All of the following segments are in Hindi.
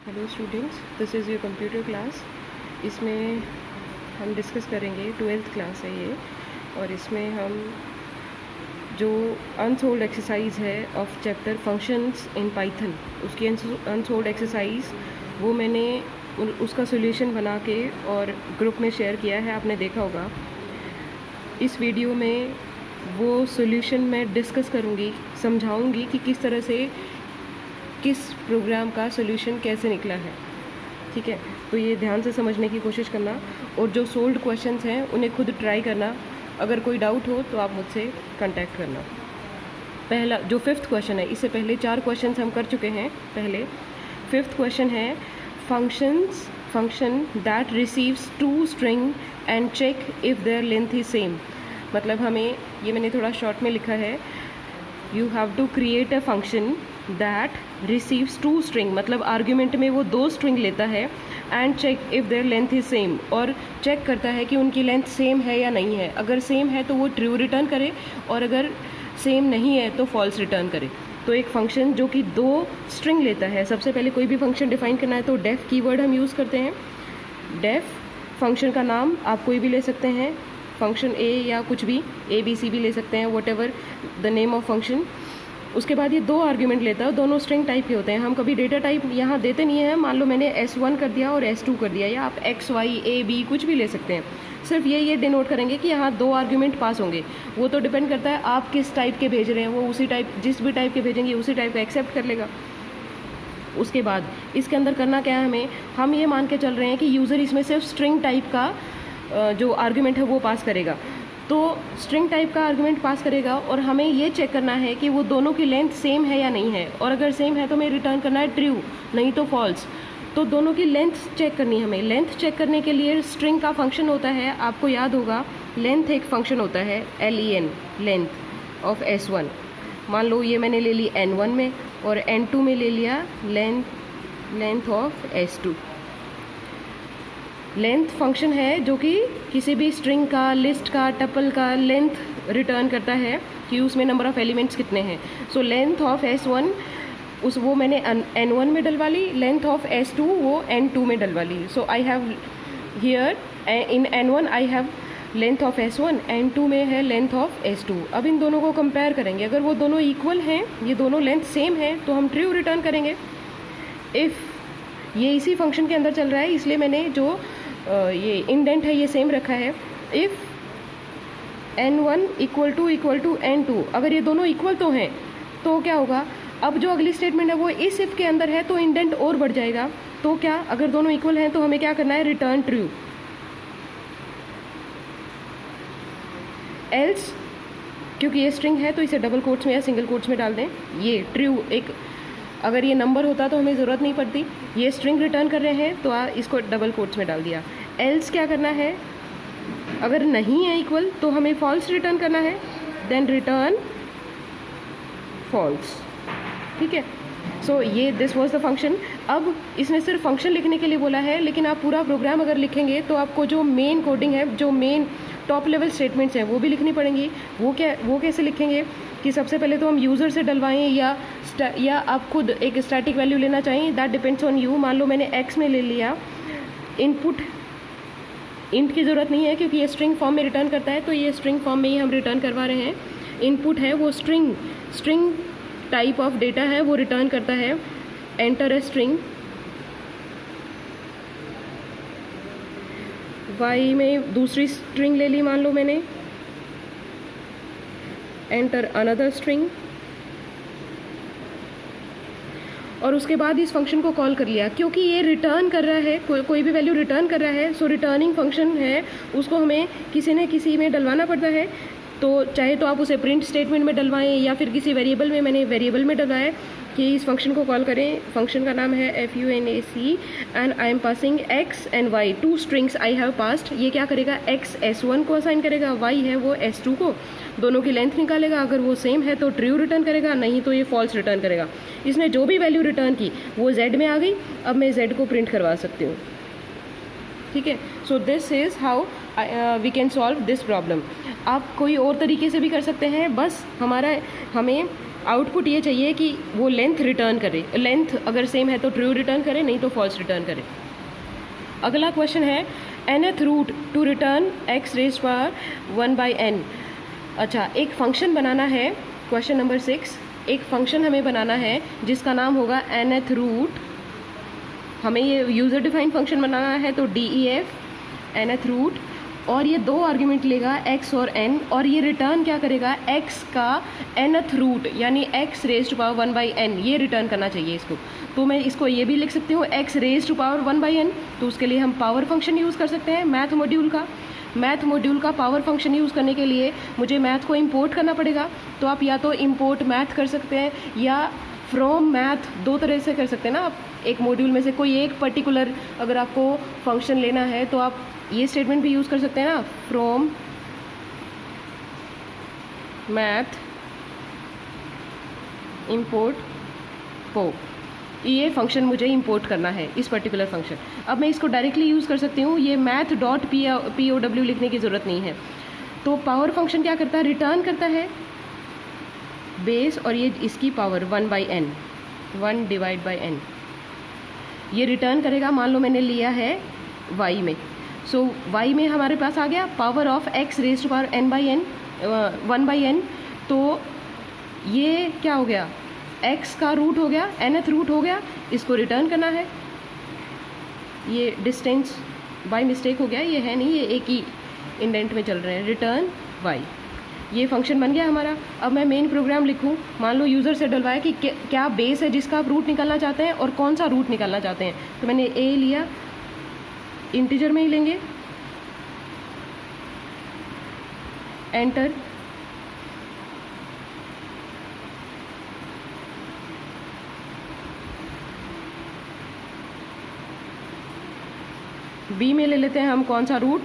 Hello students, this is your computer class. इसमें हम डिस्कस करेंगे, 12th क्लास है ये, और इसमें हम जो अनसोल्ड एक्सरसाइज है of chapter functions in Python, उसकी अनसोल्ड एक्सरसाइज वो मैंने उसका सॉल्यूशन बना के और ग्रुप में शेयर किया है, आपने देखा होगा। इस वीडियो में वो सॉल्यूशन मैं डिस्कस करूँगी, समझाऊँगी कि किस तरह से किस प्रोग्राम का सॉल्यूशन कैसे निकला है। ठीक है, तो ये ध्यान से समझने की कोशिश करना, और जो सोल्व्ड क्वेश्चंस हैं उन्हें खुद ट्राई करना। अगर कोई डाउट हो तो आप मुझसे कांटेक्ट करना। पहला जो 5th क्वेश्चन है, इससे पहले 4 क्वेश्चंस हम कर चुके हैं। पहले 5th क्वेश्चन है function that receives 2 string and check if their length is same. मतलब हमें, ये मैंने थोड़ा शॉर्ट में लिखा है, you have to create a function that receives 2 string, मतलब आर्ग्यूमेंट में वो 2 स्ट्रिंग लेता है, and check if their length is same, और चेक करता है कि उनकी लेंथ सेम है या नहीं है। अगर सेम है तो वो ट्रू रिटर्न करे, और अगर सेम नहीं है तो फॉल्स रिटर्न करे। तो एक फंक्शन जो कि 2 स्ट्रिंग लेता है, सबसे पहले कोई भी फंक्शन डिफाइन करना है तो डेफ कीवर्ड हम यूज़ करते हैं। डेफ फंक्शन का नाम आप कोई भी ले सकते हैं, फंक्शन ए या कुछ भी, ABC भी ले सकते हैं, what ever the name of function. उसके बाद ये 2 आर्ग्यूमेंट लेता है, दोनों स्ट्रिंग टाइप के होते हैं। हम कभी डेटा टाइप यहाँ देते नहीं हैं। मान लो मैंने S1 कर दिया और S2 कर दिया, या आप X Y A B कुछ भी ले सकते हैं। सिर्फ ये डिनोट करेंगे कि यहाँ 2 आर्ग्यूमेंट पास होंगे। वो तो डिपेंड करता है आप किस टाइप के भेज रहे हैं, वो उसी टाइप, जिस भी टाइप के भेजेंगे उसी टाइप का एक्सेप्ट कर लेगा। उसके बाद इसके अंदर करना क्या है, हम ये मान के चल रहे हैं कि यूज़र इसमें सिर्फ स्ट्रिंग टाइप का जो आर्ग्यूमेंट है वो पास करेगा। तो स्ट्रिंग टाइप का आर्गुमेंट पास करेगा, और हमें ये चेक करना है कि वो दोनों की लेंथ सेम है या नहीं है, और अगर सेम है तो हमें रिटर्न करना है ट्रू, नहीं तो फॉल्स। तो दोनों की लेंथ चेक करनी है हमें। लेंथ चेक करने के लिए स्ट्रिंग का फंक्शन होता है, आपको याद होगा, लेंथ एक फंक्शन होता है, LEN, लेंथ ऑफ S1। मान लो ये मैंने ले ली N1 में, और N2 में ले लिया length of S2। Length function है जो कि किसी भी स्ट्रिंग का, लिस्ट का, टपल का लेंथ रिटर्न करता है कि उसमें नंबर ऑफ़ एलिमेंट्स कितने हैं। सो लेंथ ऑफ S1 वो मैंने N1 में डलवा ली, लेंथ ऑफ S2 वो N2 में डलवा ली। So I have here in N1 I have length of S1, N2 में है लेंथ ऑफ S2। अब इन दोनों को कंपेयर करेंगे, अगर वो दोनों इक्वल हैं, ये दोनों लेंथ सेम है, तो हम ट्रू रिटर्न करेंगे। इफ़ ये इसी फंक्शन के अंदर चल रहा है, इसलिए मैंने जो ये इंडेंट है ये सेम रखा है। If N1 equal to N2, अगर ये दोनों इक्वल तो हैं तो क्या होगा, अब जो अगली स्टेटमेंट है वो इस इफ़ के अंदर है, तो इंडेंट और बढ़ जाएगा। तो क्या, अगर दोनों इक्वल हैं तो हमें क्या करना है, रिटर्न ट्रू। एल्स, क्योंकि ये स्ट्रिंग है तो इसे डबल कोट्स में या सिंगल कोट्स में डाल दें, ये ट्रू। एक अगर ये नंबर होता तो हमें ज़रूरत नहीं पड़ती, ये स्ट्रिंग रिटर्न कर रहे हैं तो इसको डबल कोट्स में डाल दिया। एल्स क्या करना है, अगर नहीं है इक्वल तो हमें फॉल्स रिटर्न करना है, देन रिटर्न फॉल्स। ठीक है, सो ये दिस वाज द फंक्शन। अब इसने सिर्फ फंक्शन लिखने के लिए बोला है, लेकिन आप पूरा प्रोग्राम अगर लिखेंगे तो आपको जो मेन कोडिंग है, जो मेन टॉप लेवल स्टेटमेंट्स हैं वो भी लिखनी पड़ेंगी। वो कैसे लिखेंगे कि सबसे पहले तो हम यूज़र से डलवाएं, या आप खुद एक स्टैटिक वैल्यू लेना चाहिए, दैट डिपेंड्स ऑन यू। मान लो मैंने X में ले लिया, इनपुट इंट की ज़रूरत नहीं है क्योंकि ये स्ट्रिंग फॉर्म में रिटर्न करता है, तो ये स्ट्रिंग फॉर्म में ही हम रिटर्न करवा रहे हैं। इनपुट है वो स्ट्रिंग टाइप ऑफ डेटा है, वो रिटर्न करता है, एंटर अ स्ट्रिंग। Y में दूसरी स्ट्रिंग ले ली, मान लो मैंने, एंटर अनदर स्ट्रिंग, और उसके बाद इस फंक्शन को कॉल कर लिया। क्योंकि ये रिटर्न कर रहा है, कोई भी वैल्यू रिटर्न कर रहा है, सो रिटर्निंग फंक्शन है, उसको हमें किसी न किसी में डलवाना पड़ता है। तो चाहे तो आप उसे प्रिंट स्टेटमेंट में डलवाएं, या फिर किसी वेरिएबल में, मैंने वेरिएबल में डलवाया कि इस फंक्शन को कॉल करें। फंक्शन का नाम है FUNAC, and I am passing X and Y, 2 strings I have passed. ये क्या करेगा, X S1 को असाइन करेगा, Y है वो S2 को, दोनों की लेंथ निकालेगा। अगर वो सेम है तो ट्रू रिटर्न करेगा, नहीं तो ये फॉल्स रिटर्न करेगा। इसने जो भी वैल्यू रिटर्न की वो Z में आ गई, अब मैं Z को प्रिंट करवा सकती हूँ। ठीक है, so this is how we can solve this problem. आप कोई और तरीके से भी कर सकते हैं, बस हमें आउटपुट ये चाहिए कि वो लेंथ रिटर्न करे, लेंथ अगर सेम है तो ट्रू रिटर्न करे, नहीं तो फॉल्स रिटर्न करे। अगला क्वेश्चन है nth root to return x raise power 1/n। अच्छा, एक फंक्शन बनाना है, क्वेश्चन नंबर 6, एक फंक्शन हमें बनाना है जिसका नाम होगा nth रूट। हमें ये यूज़र डिफाइंड फंक्शन बनाना है, तो def nth रूट, और ये दो आर्ग्यूमेंट लेगा x और n, और ये रिटर्न क्या करेगा, x का nth रूट यानी x raise to power 1/n, ये रिटर्न करना चाहिए इसको। तो मैं इसको ये भी लिख सकती हूँ x raise to power 1/n। तो उसके लिए हम पावर फंक्शन यूज़ कर सकते हैं मैथ मॉड्यूल का पावर फंक्शन यूज़ करने के लिए मुझे मैथ को इंपोर्ट करना पड़ेगा। तो आप या तो इंपोर्ट मैथ कर सकते हैं या फ्रॉम मैथ, दो तरह से कर सकते हैं ना आप। एक मॉड्यूल में से कोई एक पर्टिकुलर अगर आपको फंक्शन लेना है तो आप ये स्टेटमेंट भी यूज़ कर सकते हैं ना, फ्रॉम मैथ इंपोर्ट पो। ये फंक्शन मुझे इंपोर्ट करना है, इस पर्टिकुलर फंक्शन। अब मैं इसको डायरेक्टली यूज़ कर सकती हूँ, ये मैथ डॉट POW लिखने की ज़रूरत नहीं है। तो पावर फंक्शन क्या करता है, रिटर्न करता है बेस, और ये इसकी पावर 1/n, 1/n ये रिटर्न करेगा। मान लो मैंने लिया है y में, सो y में हमारे पास आ गया power of x raise to power n/n 1/n। तो ये क्या हो गया, x का रूट हो गया, nth रूट हो गया, इसको रिटर्न करना है। ये डिस्टेंस बाय मिस्टेक हो गया, ये है नहीं, ये एक ही इंडेंट में चल रहे हैं, रिटर्न y। ये फंक्शन बन गया हमारा। अब मैं मेन प्रोग्राम लिखूं, मान लो यूज़र से डलवाया कि क्या बेस है जिसका आप रूट निकालना चाहते हैं और कौन सा रूट निकालना चाहते हैं। तो मैंने a लिया, इंटीजर में ही लेंगे, एंटर। बी में ले लेते हैं हम कौन सा रूट,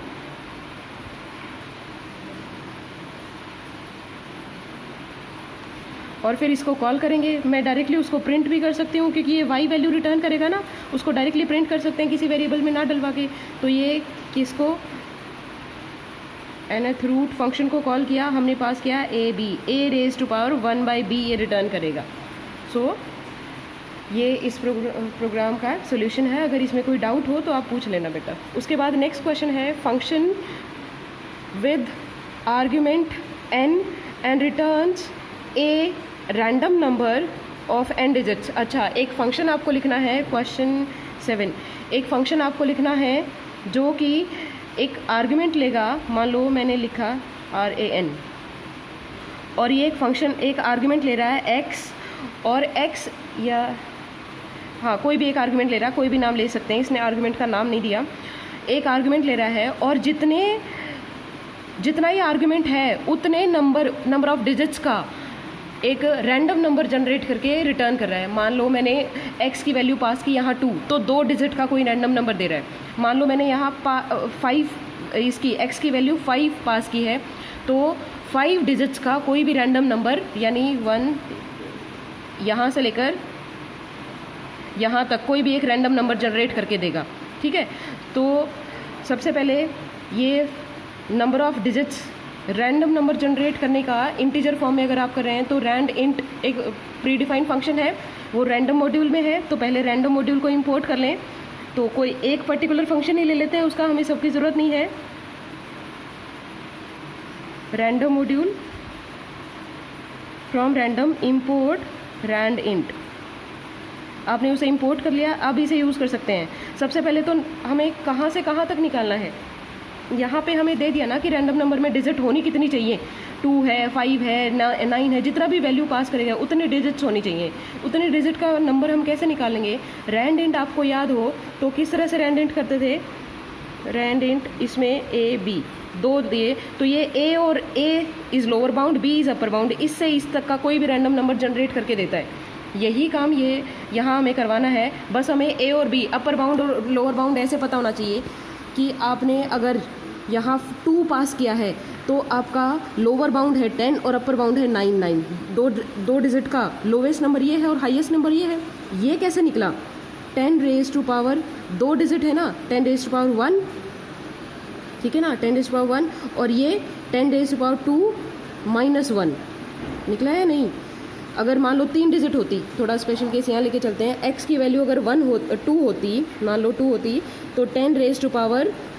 और फिर इसको कॉल करेंगे। मैं डायरेक्टली उसको प्रिंट भी कर सकती हूँ क्योंकि ये y वैल्यू रिटर्न करेगा ना, उसको डायरेक्टली प्रिंट कर सकते हैं किसी वेरिएबल में ना डलवा के। तो ये किसको, nth रूट फंक्शन को कॉल किया, हमने पास किया a rays to power 1/b, ये रिटर्न करेगा। सो ये इस प्रोग्राम का सोल्यूशन है। अगर इसमें कोई डाउट हो तो आप पूछ लेना बेटा। उसके बाद नेक्स्ट क्वेश्चन है function with argument n and returns a random number of n digits. अच्छा, एक फंक्शन आपको लिखना है, क्वेश्चन 7, एक फंक्शन आपको लिखना है जो कि एक आर्ग्यूमेंट लेगा। मान लो मैंने लिखा RAN, और ये एक फंक्शन एक आर्ग्यूमेंट ले रहा है x, और x या हाँ कोई भी एक आर्ग्यूमेंट ले रहा है, कोई भी नाम ले सकते हैं, इसने आर्ग्यूमेंट का नाम नहीं दिया। एक आर्ग्यूमेंट ले रहा है और जितना ये आर्ग्यूमेंट है उतने नंबर ऑफ डिजिट्स का एक रैंडम नंबर जनरेट करके रिटर्न कर रहा है। मान लो मैंने x की वैल्यू पास की यहाँ 2, तो 2 डिजिट का कोई रैंडम नंबर दे रहा है। मान लो मैंने यहाँ 5 इसकी x की वैल्यू 5 पास की है, तो 5 डिजिट्स का कोई भी रैंडम नंबर यानी 1 यहाँ से लेकर यहाँ तक कोई भी एक रैंडम नंबर जनरेट करके देगा। ठीक है, तो सबसे पहले ये number of digits random number generate करने का इंटीजर फॉर्म में अगर आप कर रहे हैं तो रैंड इंट एक प्री डिफाइंड फंक्शन है, वो रैंडम मॉड्यूल में है। तो पहले रैंडम मॉड्यूल को इंपोर्ट कर लें। तो कोई एक पर्टिकुलर फंक्शन ही ले लेते हैं, उसका हमें सबकी ज़रूरत नहीं है। Random module from random import randint, आपने उसे इंपोर्ट कर लिया, अब इसे यूज़ कर सकते हैं। सबसे पहले तो हमें कहाँ से कहाँ तक निकालना है, यहाँ पे हमें दे दिया ना कि रैंडम नंबर में डिजिट होनी कितनी चाहिए, 2 है, 5 है, 9 है, जितना भी वैल्यू पास करेगा उतने डिजिट्स होनी चाहिए। उतने डिजिट का नंबर हम कैसे निकालेंगे, रैंड इंट आपको याद हो तो किस तरह से रैंड इंट करते थे, रैंड इंट इसमें A B 2 दिए, तो ये A और A is lower bound, B is upper bound, इससे इस तक का कोई भी रैंडम नंबर जनरेट करके देता है। यही काम ये यहाँ हमें करवाना है। बस हमें A और B अपर बाउंड और लोअर बाउंड ऐसे पता होना चाहिए कि आपने अगर यहाँ 2 पास किया है तो आपका लोअर बाउंड है 10 और अपर बाउंड है 9। दो डिजिट का लोवेस्ट नंबर ये है और हाईएस्ट नंबर ये है। ये कैसे निकला, 10 रेज़ टू पावर 2 डिजिट है ना, 10 रेज़ टू पावर 1, ठीक है ना, 10 रेज़ टू पावर 1, और ये 10 रेज़ टू पावर 2 -1 निकला है नहीं। अगर मान लो 3 डिजिट होती, थोड़ा स्पेशल केस यहाँ लेके चलते हैं, x की वैल्यू अगर 2 होती, मान लो 2 होती, तो 10 रेज टू पावर